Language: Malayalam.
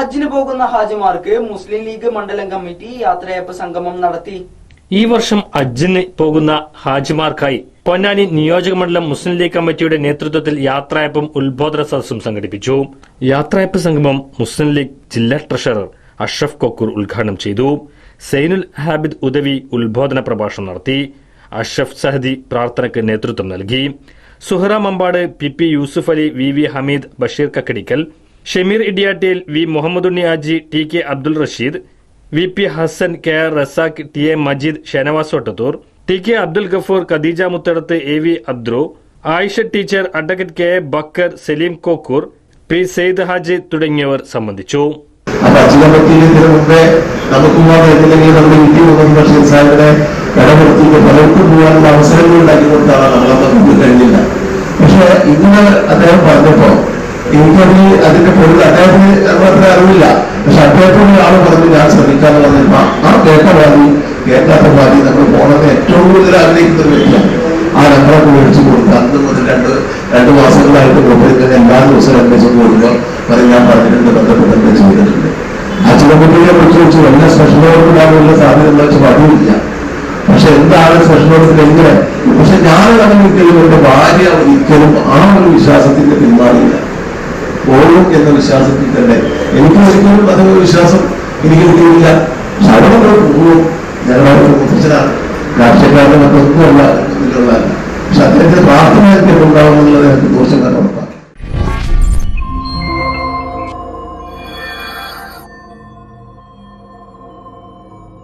ഹജ്ജിന് പോകുന്ന ഹാജിമാർക്ക് മുസ്ലിം ലീഗ് മണ്ഡലം കമ്മിറ്റി യാത്രയപ്പ് സംഗമം നടത്തി. ഈ വർഷം ഹജ്ജിന് പോകുന്ന ഹാജിമാർക്കായി പൊന്നാനി നിയോജക മണ്ഡലം മുസ്ലിം ലീഗ് കമ്മിറ്റിയുടെ നേതൃത്വത്തിൽ യാത്രയപ്പും ഉദ്ബോധന സദസ്സും സംഘടിപ്പിച്ചു. യാത്രയപ്പ് സംഗമം മുസ്ലിം ലീഗ് ജില്ലാ ട്രഷറർ അഷ്റഫ് കൊക്കൂർ ഉദ്ഘാടനം ചെയ്തു. സൈനുൽ ഹാബിദ് ഉദവി ഉദ്ബോധന പ്രഭാഷണം നടത്തി. അഷ്റഫ് സഹദി പ്രാർത്ഥനയ്ക്ക് നേതൃത്വം നൽകി. Suhara Mampad, P Yusuf Ali, V Hameed, Basheer Kakkadikkal, Shameer Idiyattil, V Muhammadunni Haji, T Abdul Rasheed, P Hasan, K Razak, T Majeed, Shanavas Vattathur, T Abdul Gafoor, Khadeeja Muthadath, V Abdru, Ayisha teacher, advocate K Bakkar, Saleem Kokkur, P Sayed Haji തുടങ്ങിയവർ സംബന്ധിച്ചു. പലർക്കും പോകാനുള്ള അവസരങ്ങൾ ഉണ്ടാക്കി കൊടുത്താണ് നമ്മളെ കഴിഞ്ഞില്ല. പക്ഷെ ഇന്ന് അദ്ദേഹം പറഞ്ഞപ്പോ എനിക്കത് അതിന്റെ പൊരുൾ അദ്ദേഹത്തിന് അത്ര അറിവില്ല. പക്ഷെ അദ്ദേഹത്തോട് ആള് പറഞ്ഞ് ഞാൻ ശ്രമിക്കാന്ന് പറഞ്ഞപ്പോ ആ കേൾക്കാത്ത പാതി നമ്മൾ പോണത് ഏറ്റവും കൂടുതൽ ആഗ്രഹിക്കുന്ന ഒരു വ്യക്തിയാണ്. ആ നമ്പറൊക്കെ മേടിച്ചു കൊടുക്കുക. അന്ന് മുതൽ രണ്ട് മാസങ്ങളായിട്ട് കൊടുക്കുന്നത് എല്ലാ ദിവസവും അന്വേഷിച്ചു കൊടുക്കുക പറഞ്ഞ് ഞാൻ പറഞ്ഞിട്ടുണ്ട്, ബന്ധപ്പെട്ട് ചെയ്തിട്ടുണ്ട്. ആ ചുമക്കുട്ടിയെ കുറിച്ച് വെച്ച് വലിയ സ്പെഷ്യൽ ഓർഡറിനുള്ള സാധ്യത വെച്ച് പതിവില്ല. പക്ഷെ എന്താണ് സ്പെഷ്യലോടത്തിൽ എങ്ങനെ? പക്ഷെ ഞാൻ ഒരിക്കലും എന്റെ ഭാര്യ ഒരിക്കലും ആ ഒരു വിശ്വാസത്തിന്റെ പിന്മാറിയില്ല. പോകും എന്ന വിശ്വാസത്തിൽ തന്നെ എനിക്ക് ഒരിക്കലും അതൊരു വിശ്വാസം എനിക്ക് കിട്ടിയില്ല. പക്ഷെ അവിടെ പോകും. ഞങ്ങളവിടെ മുത്തച്ഛനാണ്, രാഷ്ട്രീയക്കാരുടെ മറ്റൊന്നുമല്ല ഇതിലുള്ളതല്ല. പക്ഷെ അദ്ദേഹത്തിന്റെ പ്രാർത്ഥന എനിക്ക് ഉണ്ടാവുമെന്നുള്ളത് എനിക്ക് ദോഷം